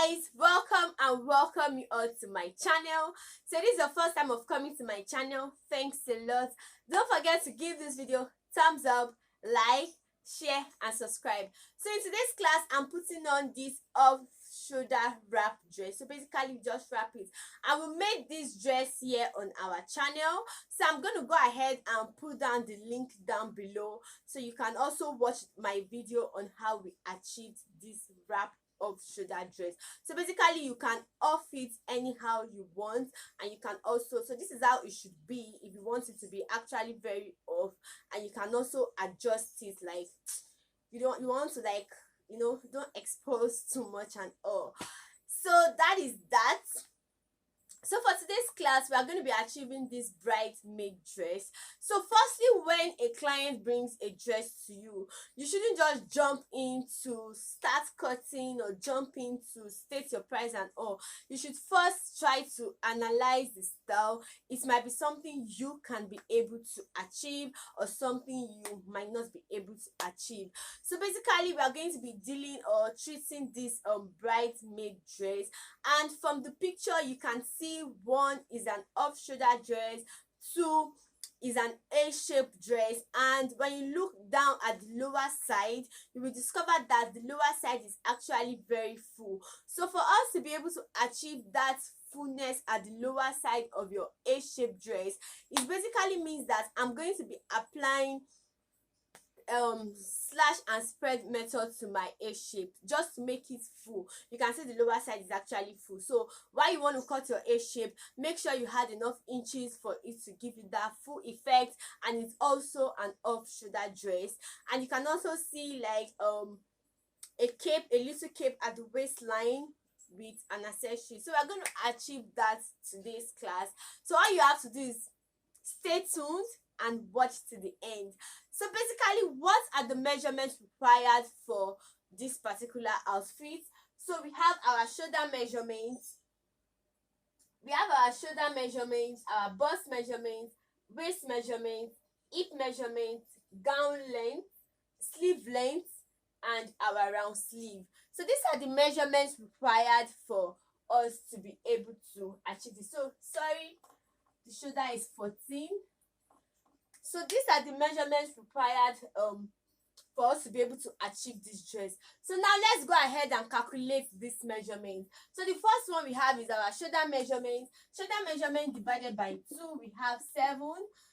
guys, welcome and welcome you all to my channel. So this is your first time of coming to my channel. Thanks a lot. Don't forget to give this video thumbs up, like, share and subscribe. So in today's class, I'm putting on this off shoulder wrap dress. So basically just wrap it, and we made this dress here on our channel. So I'm going to go ahead and put down the link down below, so you can also watch my video on how we achieved this wrap of shoulder dress. So basically you can off it anyhow you want, and you can also, so this is how it should be if you want it to be actually very off, and you can also adjust it like you want to, like, don't expose too much and all. So that is that. So for today's class, we are going to be achieving this bridesmaid dress. So firstly, when a client brings a dress to you, you shouldn't just jump in to start cutting or jump in to state your price and all. You should first try to analyze the style. It might be something you can be able to achieve or something you might not be able to achieve. So basically, we are going to be dealing or treating this bridesmaid dress, and from the picture you can see one is an off-shoulder dress, two is an A-shaped dress, and when you look down at the lower side, you will discover that the lower side is actually very full. So for us to be able to achieve that fullness at the lower side of your A-shaped dress, it basically means that I'm going to be applying slash and spread method to my A shape just to make it full. You can see the lower side is actually full. So while you want to cut your A shape, make sure you had enough inches for it to give you that full effect, and it's also an off shoulder dress. And you can also see like a little cape at the waistline with an accessory. So we're going to achieve that today's class. So all you have to do is stay tuned and watch to the end. So basically, what are the measurements required for this particular outfit? So we have our shoulder measurements, our bust measurements, waist measurements, hip measurements, gown length, sleeve length, and our round sleeve. So these are the measurements required for us to be able to achieve this. So sorry, the shoulder is 14. So these are the measurements required for us to be able to achieve this dress. So now let's go ahead and calculate this measurement. So the first one we have is our shoulder measurement. Shoulder measurement divided by 2, we have 7.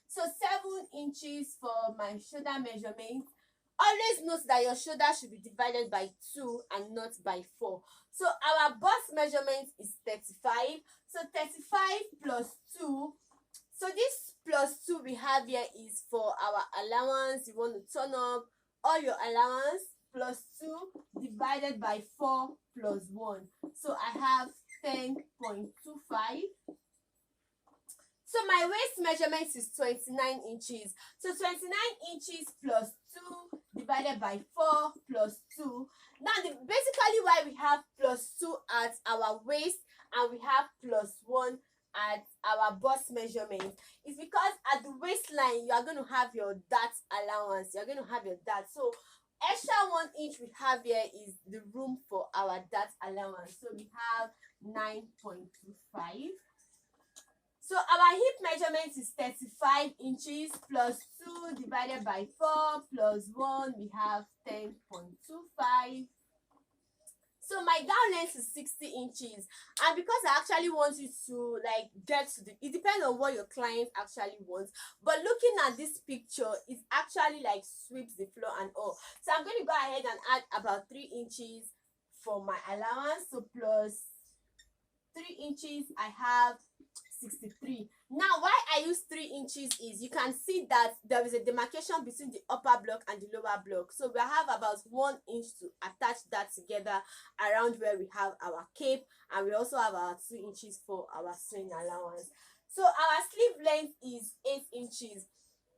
So 7 inches for my shoulder measurement. Always note that your shoulder should be divided by 2 and not by 4. So our bust measurement is 35. So 35 plus 2. So this plus 2 we have here is for our allowance. You want to turn up all your allowance, plus 2 divided by 4 plus 1. So I have 10.25. So my waist measurement is 29 inches. So 29 inches plus 2 divided by 4 plus 2. Now basically why we have plus 2 at our waist and we have plus 1 at our bust measurement is because at the waistline you are going to have your dart allowance. You're going to have your dart. So extra 1 inch we have here is the room for our dart allowance. So we have 9.25. So our hip measurement is 35 inches plus 2 divided by 4 plus 1. We have 10.25. So my gown length is 60 inches, and because I actually want you to like get to the, it depends on what your client actually wants, but looking at this picture, it actually like sweeps the floor and all. So I'm going to go ahead and add about 3 inches for my allowance. So plus 3 inches, I have 63. Now why I use 3 inches is you can see that there is a demarcation between the upper block and the lower block. So we have about 1 inch to attach that together around where we have our cape, and we also have our 2 inches for our sewing allowance. So our sleeve length is 8 inches.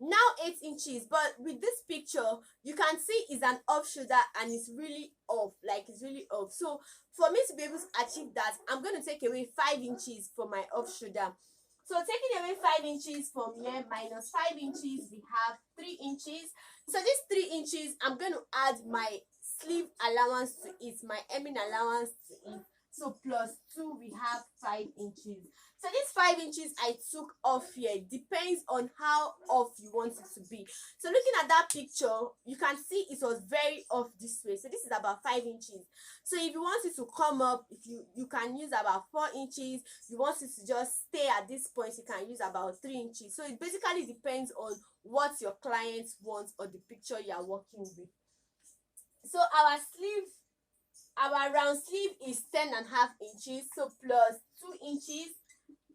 Now 8 inches, but with this picture you can see it's an off shoulder and it's really off, like it's really off. So for me to be able to achieve that, I'm going to take away 5 inches for my off shoulder. So taking away 5 inches from here minus 5 inches, we have 3 inches. So this 3 inches, I'm going to add my sleeve allowance to it, my hemming allowance to it. So plus 2, we have 5 inches. So this 5 inches I took off here, depends on how off you want it to be. So looking at that picture, you can see it was very off this way. So this is about 5 inches. So if you want it to come up, if you can use about 4 inches. You want it to just stay at this point, you can use about 3 inches. So it basically depends on what your client wants or the picture you are working with. So our sleeve, our round sleeve is 10.5 inches. So plus 2 inches,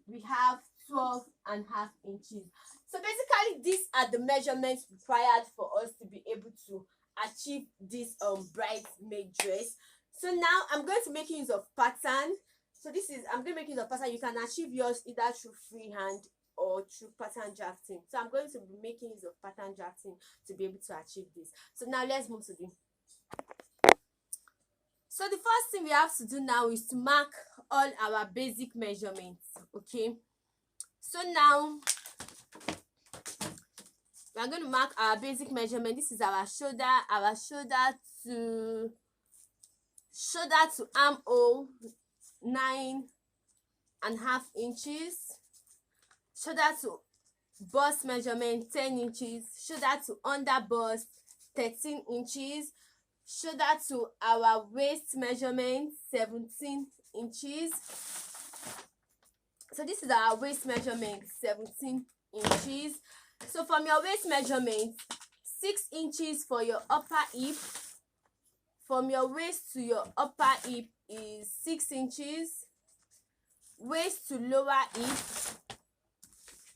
we have 12.5 inches. So basically these are the measurements required for us to be able to achieve this bridesmaid dress. So now I'm going to make use of pattern. So this is, I'm going to make use of pattern. You can achieve yours either through freehand or through pattern drafting. So I'm going to be making use of pattern drafting to be able to achieve this. So now let's move to the. So the first thing we have to do now is to mark all our basic measurements. Okay, so now we are going to mark our basic measurement. This is our shoulder to armhole, 9.5 inches. Shoulder to bust measurement, 10 inches. Shoulder to under bust, 13 inches. Shoulder to our waist measurement, 17 inches. So this is our waist measurement, 17 inches. So from your waist measurement, 6 inches for your upper hip. From your waist to your upper hip is 6 inches. Waist to lower hip,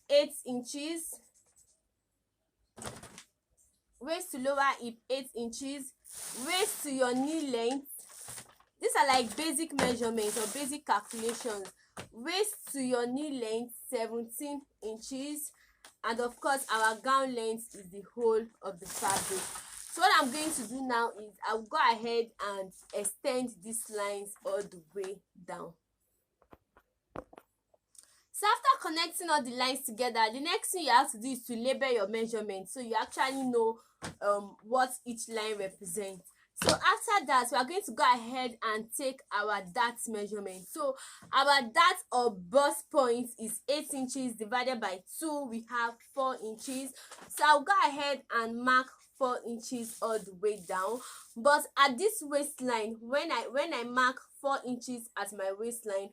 8 inches. Waist to lower hip, 8 inches. Waist to your knee length. These are like basic measurements or basic calculations. Waist to your knee length, 17 inches. And of course our gown length is the whole of the fabric. So what I'm going to do now is I'll go ahead and extend these lines all the way down. So after connecting all the lines together, the next thing you have to do is to label your measurements, so you actually know what each line represents. So after that, we are going to go ahead and take our dart measurement. So our dart or bust point is 8 inches divided by 2, we have 4 inches. So I'll go ahead and mark 4 inches all the way down. But at this waistline, when I mark 4 inches at my waistline,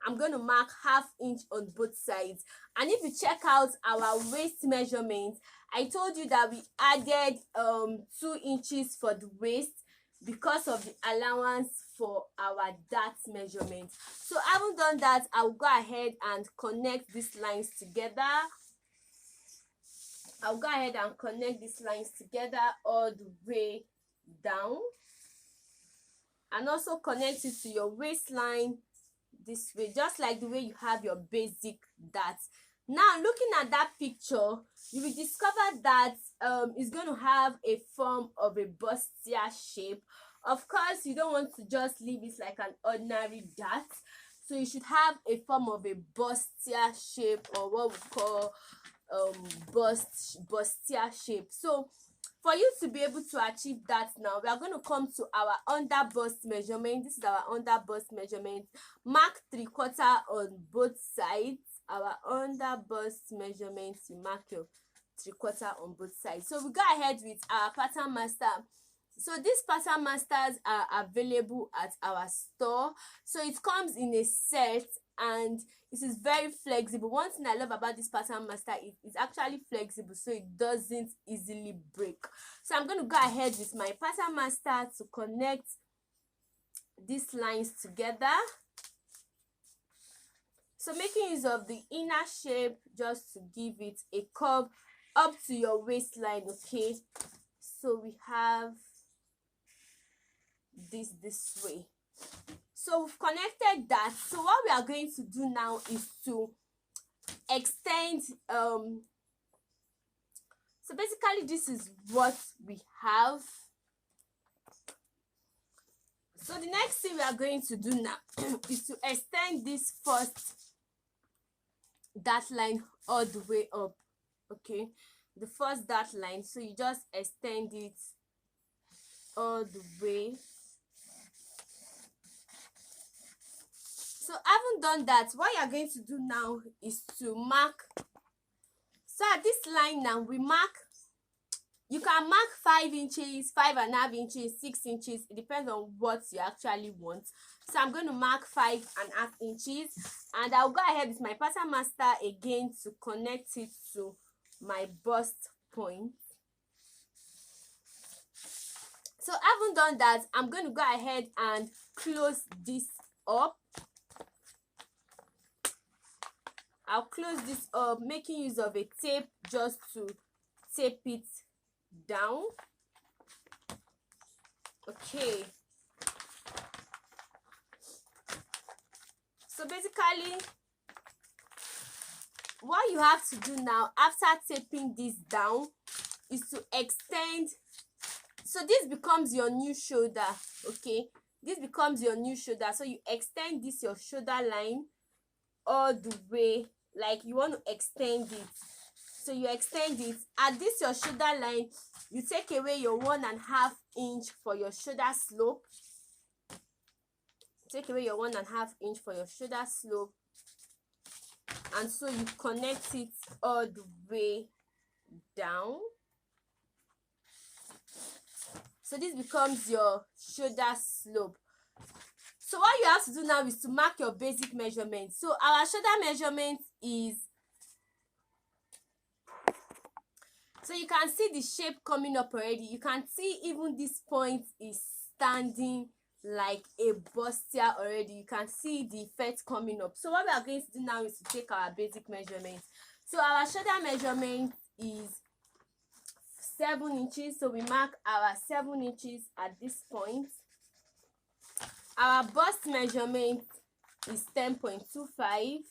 I'm going to mark ½ inch on both sides. And if you check out our waist measurement, I told you that we added 2 inches for the waist because of the allowance for our dart measurement. So having done that, I'll go ahead and connect these lines together. I'll go ahead and connect these lines together all the way down, and also connect it to your waistline this way, just like the way you have your basic dart. Now looking at that picture, you will discover that it's going to have a form of a bustier shape. Of course, you don't want to just leave it like an ordinary dart, so you should have a form of a bustier shape, or what we call bustier shape. So for you to be able to achieve that, now we are going to come to our under bust measurement. This is our under bust measurement. Mark 3/4 on both sides. Our under bust measurement, you mark your 3/4 on both sides. So we go ahead with our pattern master. So these pattern masters are available at our store. So it comes in a set and it is very flexible. One thing I love about this pattern master is it's actually flexible, so it doesn't easily break. So I'm going to go ahead with my pattern master to connect these lines together. So making use of the inner shape just to give it a curve up to your waistline. Okay, so we have this way. So we've connected that. So what we are going to do now is to extend so basically this is what we have. So the next thing we are going to do now is to extend this first dart line all the way up. Okay, the first dart line, so you just extend it all the way So having done that, what you are going to do now is to mark. So at this line now, we mark. You can mark 5 inches, 5.5 inches, 6 inches. It depends on what you actually want. So I'm going to mark 5.5 inches, and I'll go ahead with my pattern master again to connect it to my bust point. So having done that, I'm going to go ahead and close this up. I'll close this up, making use of a tape just to tape it down. Okay. So basically, what you have to do now after taping this down is to extend. So this becomes your new shoulder. Okay, this becomes your new shoulder. So you extend this your shoulder line all the way, like you want to extend it. So you extend it at this your shoulder line. You take away your 1.5 inch for your shoulder slope. Take away your 1.5 inch for your shoulder slope, and so you connect it all the way down. So this becomes your shoulder slope. So what you have to do now is to mark your basic measurement. So our shoulder measurement is, so you can see the shape coming up already. You can see even this point is standing like a bustier already. You can see the effect coming up. So what we are going to do now is to take our basic measurement. So our shoulder measurement is 7 inches. So we mark our 7 inches at this point. Our bust measurement is 10.25.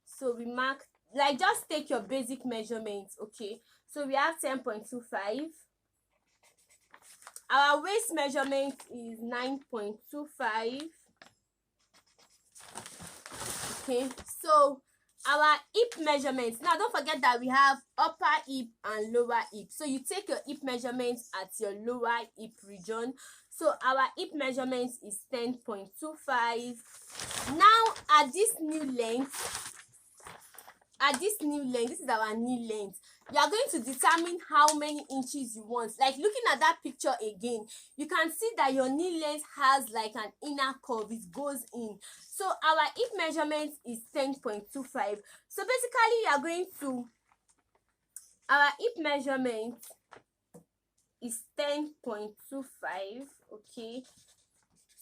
So we mark, like, just take your basic measurement. Okay, so we have 10.25. Our waist measurement is 9.25. Okay, so our hip measurements, now don't forget that we have upper hip and lower hip. So you take your hip measurements at your lower hip region. So our hip measurement is 10.25. Now at this new length, this is our knee length. You are going to determine how many inches you want. Like looking at that picture again, you can see that your knee length has like an inner curve. It goes in. So our hip measurement is 10.25. So basically you are going to, our hip measurement is 10.25. Okay,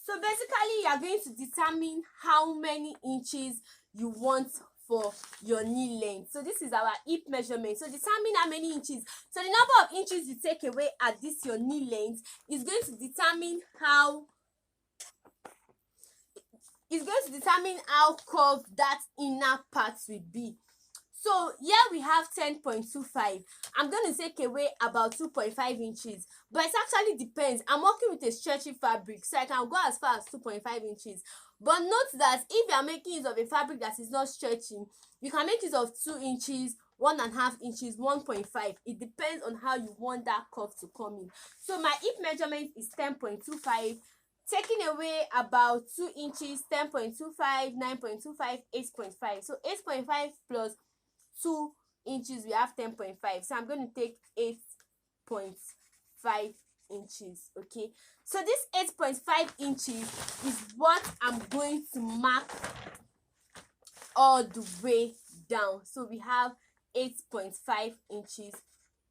so basically you are going to determine how many inches you want for your knee length. So this is our hip measurement. So determine how many inches. So the number of inches you take away at this your knee length is going to determine how curved that inner part will be. So here we have 10.25. I'm going to take away about 2.5 inches, but it actually depends. I'm working with a stretchy fabric, so I can go as far as 2.5 inches. But note that if you are making use of a fabric that is not stretching, you can make use of 2 inches, 1.5 inches, 1.5. It depends on how you want that curve to come in. So my hip measurement is 10.25. Taking away about 2 inches, 10.25, 9.25, 8.5. So 8.5 plus 2 inches, we have 10.5. So I'm going to take 8.5 inches. Okay, so this 8.5 inches is what I'm going to mark all the way down. So we have 8.5 inches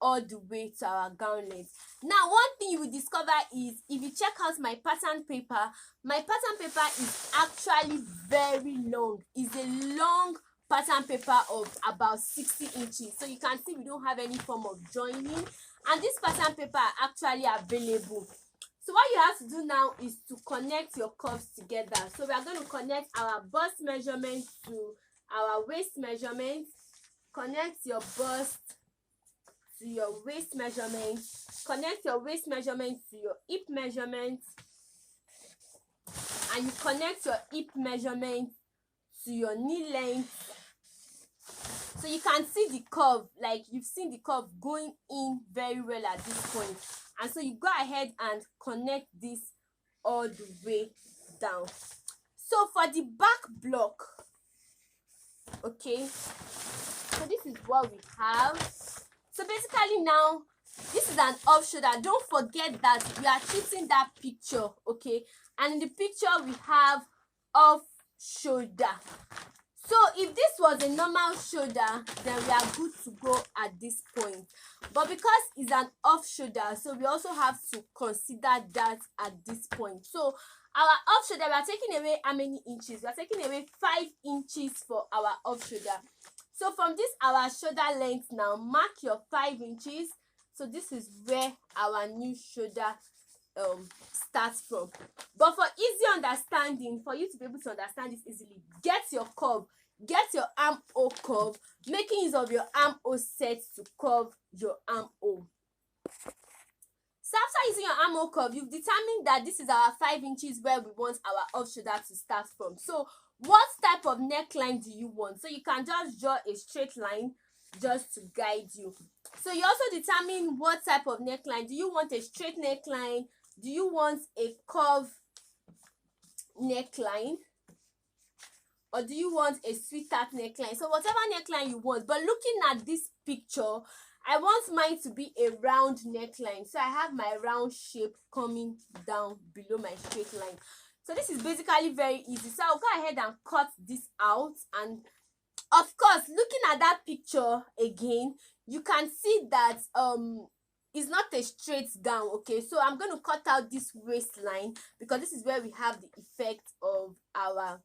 all the way to our gown length. Now one thing you will discover is, if you check out my pattern paper, my pattern paper is actually very long. It's a long pattern paper of about 60 inches. So you can see we don't have any form of joining, and this pattern paper are actually available. So what you have to do now is to connect your curves together. So we are going to connect our bust measurement to our waist measurement. Connect your bust to your waist measurement. Connect your waist measurement to your hip measurement, and you connect your hip measurement to your knee length. So you can see the curve, like you've seen the curve going in very well at this point. And so you go ahead and connect this all the way down. So So for the back block, okay, so this is what we have. So basically now, this is an off shoulder. Don't forget that we are treating that picture, okay, and in the picture we have off shoulder. So if this was a normal shoulder, then we are good to go at this point. But because it's an off shoulder, so we also have to consider that at this point. So our off shoulder, we are taking away how many inches? We are taking away 5 inches for our off shoulder. So from this our shoulder length now, mark your 5 inches. So this is where our new shoulder starts from. But for easy understanding, for you to be able to understand this easily, get your curve, get your armhole curve, making use of your armhole set to curve your armhole. So after using your armhole curve, you've determined that this is our 5 inches where we want our off shoulder to start from. So what type of neckline do you want? So you can just draw a straight line just to guide you. So you also determine what type of neckline. Do you want a straight neckline? Do you want a curve neckline? Or do you want a sweetheart neckline? So whatever neckline you want. But looking at this picture, I want mine to be a round neckline. So I have my round shape coming down below my straight line. So this is basically very easy. So I'll go ahead and cut this out. And of course, looking at that picture again, you can see that it's not a straight gown, okay? So I'm going to cut out this waistline because this is where we have the effect of our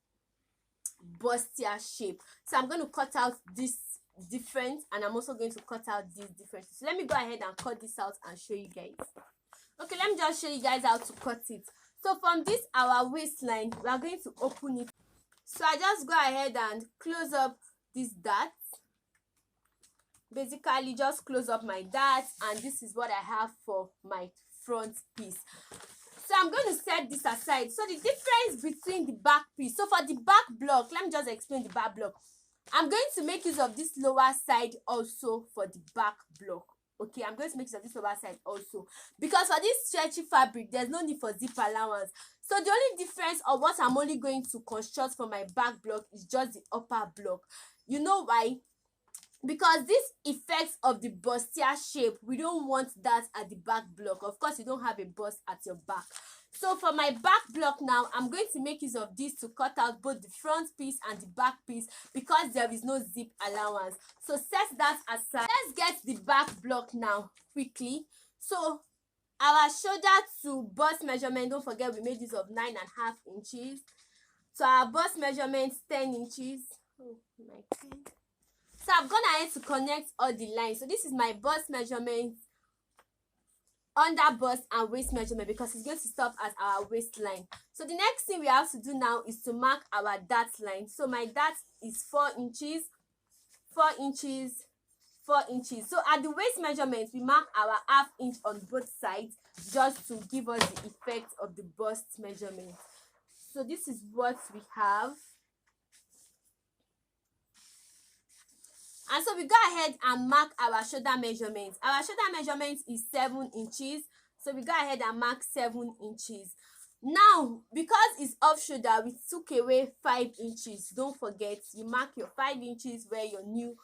bustier shape. So I'm going to cut out this difference, and I'm also going to cut out these differences. So let me go ahead and cut this out and show you guys. Okay, let me just show you guys how to cut it. So from this our waistline, we are going to open it. So I just go ahead and close up this dart. Basically just close up my dart, and this is what I have for my front piece. So I'm going to set this aside. So the difference between the back piece, so for the back block, let me just explain the back block. I'm going to make use of this lower side also for the back block. Okay, I'm going to make use of this lower side also, because for this stretchy fabric, there's no need for zip allowance. So the only difference of what I'm only going to construct for my back block is just the upper block. You know why? Because this effects of the bustier shape, we don't want that at the back block. Of course, you don't have a bust at your back. So for my back block now, I'm going to make use of this to cut out both the front piece and the back piece, because there is no zip allowance. So set that aside. Let's get the back block now quickly. So our shoulder to bust measurement, don't forget we made use of 9.5 inches. So our bust measurement 10 inches. Oh my God. So I've gone ahead to connect all the lines. So this is my bust measurement, under bust and waist measurement, because it's going to stop at our waistline. So the next thing we have to do now is to mark our dart line. So my dart is 4 inches, 4 inches, 4 inches. So at the waist measurement, we mark our ½ inch on both sides just to give us the effect of the bust measurement. So this is what we have. And so we go ahead and mark our shoulder measurement. Our shoulder measurement is 7 inches. So we go ahead and mark 7 inches. Now, because it's off shoulder, we took away 5 inches. Don't forget, you mark your 5 inches where your new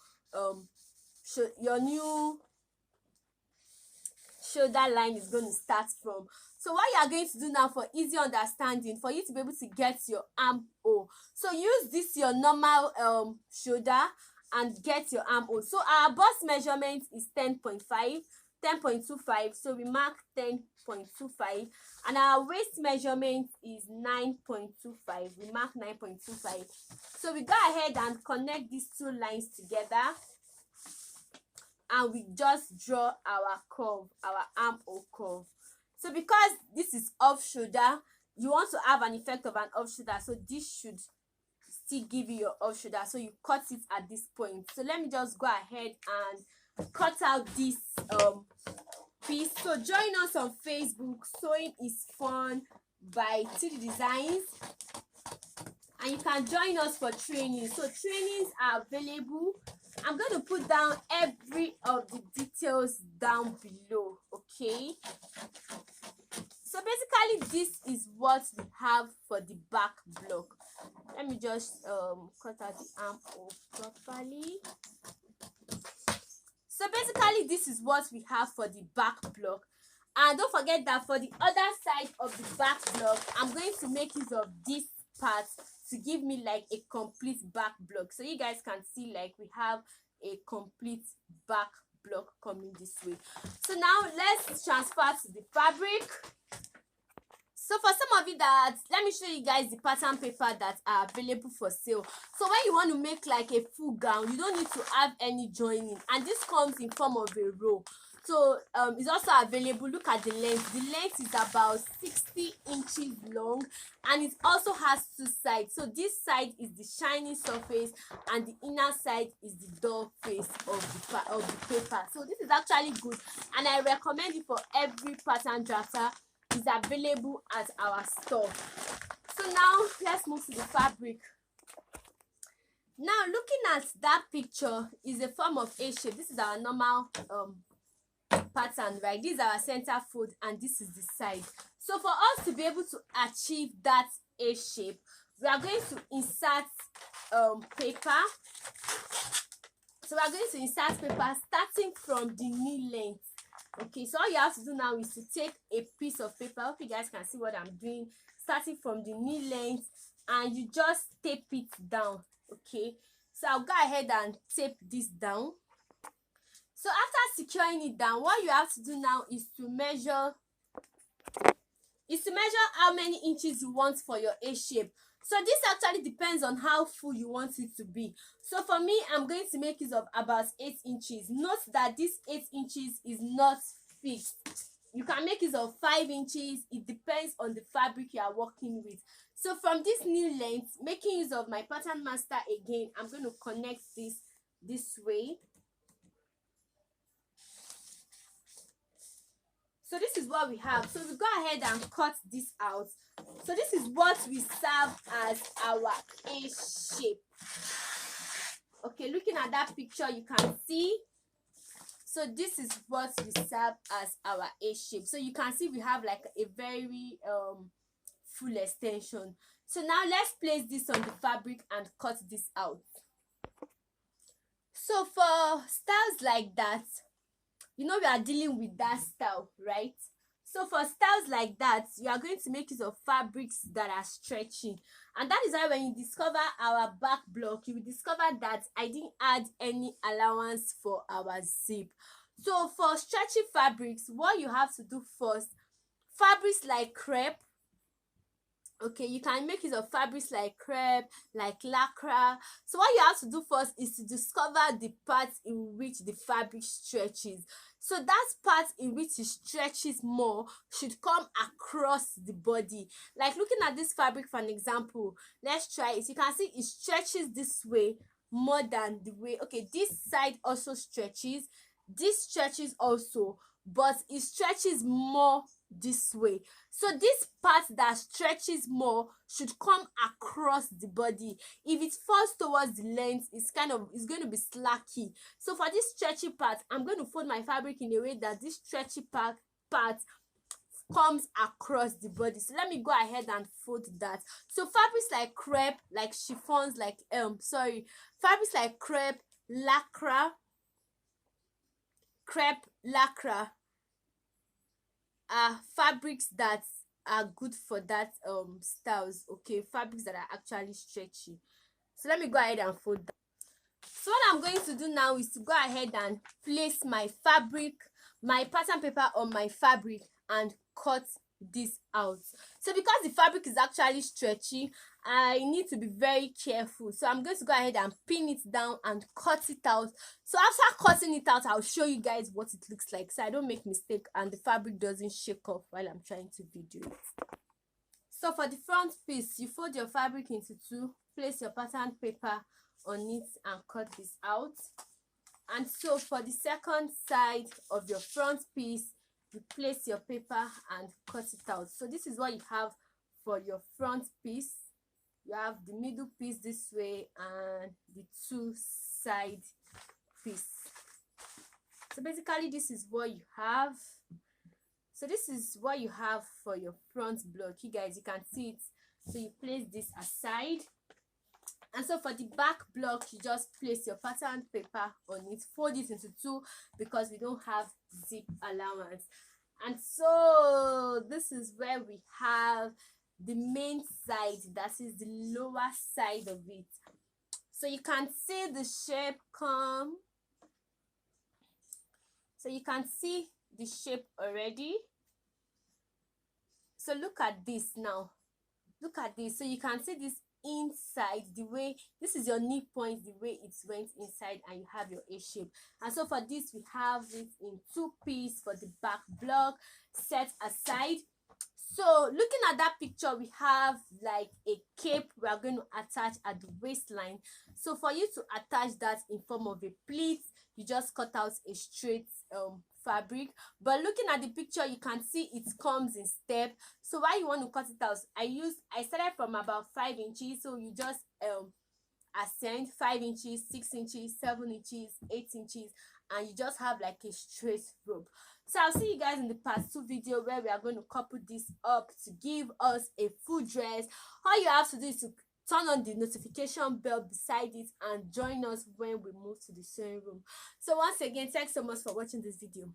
shoulder line is going to start from. So what you are going to do now, for easy understanding, for you to be able to get your armhole, so use this your normal shoulder and get your armhole. So our bust measurement is 10.5, 10.25. So we mark 10.25, and our waist measurement is 9.25. We mark 9.25. So we go ahead and connect these two lines together, and we just draw our curve, our armhole curve. So because this is off shoulder, you want to have an effect of an off shoulder, so this should still give you your off shoulder. So you cut it at this point. So let me just go ahead and cut out this piece. So join us on Facebook, Sewing is Fun by TD Designs, and you can join us for training. So trainings are available. I'm going to put down every of the details down below, okay? So basically this is what we have for the back block. Let me just cut out the armhole properly. So basically this is what we have for the back block, and don't forget that for the other side of the back block I'm going to make use of this part to give me like a complete back block, so you guys can see like we have a complete back block coming this way. So now let's transfer to the fabric. So for some of you that, let me show you guys the pattern paper that are available for sale. So when you want to make like a full gown, you don't need to have any joining, and this comes in form of a row. So it's also available. Look at the length. The length is about 60 inches long, and it also has two sides. So this side is the shiny surface and the inner side is the dull face of the paper. So this is actually good, and I recommend it for every pattern drafter. Is available at our store. So now let's move to the fabric. Now looking at that picture is a form of A shape. This is our normal pattern, right? This is our center fold and this is the side. So for us to be able to achieve that A shape, we are going to insert paper. So we are going to insert paper starting from the knee length. Okay, so all you have to do now is to take a piece of paper. I hope you guys can see what I'm doing. Starting from the knee length, and you just tape it down. Okay, so I'll go ahead and tape this down. So after securing it down, what you have to do now is to measure how many inches you want for your A shape. So this actually depends on how full you want it to be. So for me, I'm going to make use of about 8 inches. Note that this 8 inches is not fixed. You can make use of 5 inches. It depends on the fabric you are working with. So from this new length, making use of my pattern master again, I'm going to connect this way. So this is what we have. So we go ahead and cut this out. So this is what we serve as our A shape. Okay, looking at that picture, you can see. So this is what we serve as our A shape. So you can see we have like a very full extension. So now let's place this on the fabric and cut this out. So for styles like that, you know we are dealing with that style, right? So for styles like that, you are going to make use of fabrics that are stretchy, and that is why when you discover our back block, you will discover that I didn't add any allowance for our zip. So for stretchy fabrics, what you have to do first, fabrics like crepe. Okay, you can make use of fabrics like crepe, like lycra. So what you have to do first is to discover the part in which the fabric stretches. So that part in which it stretches more should come across the body. Like looking at this fabric for an example, let's try it. You can see it stretches this way more than the way, okay, this side also stretches, this stretches also, but it stretches more this way. So this part that stretches more should come across the body. If it falls towards the length, it's going to be slacky. So for this stretchy part, I'm going to fold my fabric in a way that this stretchy part comes across the body. So let me go ahead and fold that. So fabrics like crepe, like chiffons, like fabrics like crepe, lycra are fabrics that are good for that styles. Okay, fabrics that are actually stretchy. So let me go ahead and fold that. So what I'm going to do now is to go ahead and place my pattern paper on my fabric and cut this out. So because the fabric is actually stretchy, I need to be very careful. So I'm going to go ahead and pin it down and cut it out. So after cutting it out, I'll show you guys what it looks like, so I don't make mistake and the fabric doesn't shake off while I'm trying to video it. So for the front piece, you fold your fabric into two, place your pattern paper on it and cut this out. And so for the second side of your front piece, you place your paper and cut it out. So this is what you have for your front piece. You have the middle piece this way and the two side piece. So basically this is what you have. So this is what you have for your front block. You guys, you can see it. So you place this aside. And so for the back block, you just place your pattern paper on it, fold it into two because we don't have zip allowance. And so this is where we have the main side, that is the lower side of it. So you can see the shape come. So you can see the shape already. So look at this now. Look at this. So you can see this inside, the way this is your knee point, the way it went inside, and you have your A shape. And so for this, we have it in two pieces for the back block set aside. So looking at that picture, we have like a cape we are going to attach at the waistline. So for you to attach that in form of a pleat, you just cut out a straight fabric. But looking at the picture, you can see it comes in step. So why you want to cut it out, I started from about 5 inches. So you just ascend 5 inches, 6 inches, 7 inches, 8 inches, and you just have like a straight rope. So I'll see you guys in the part 2 video where we are going to couple this up to give us a full dress. All you have to do is to turn on the notification bell beside it and join us when we move to the sewing room. So once again, thanks so much for watching this video.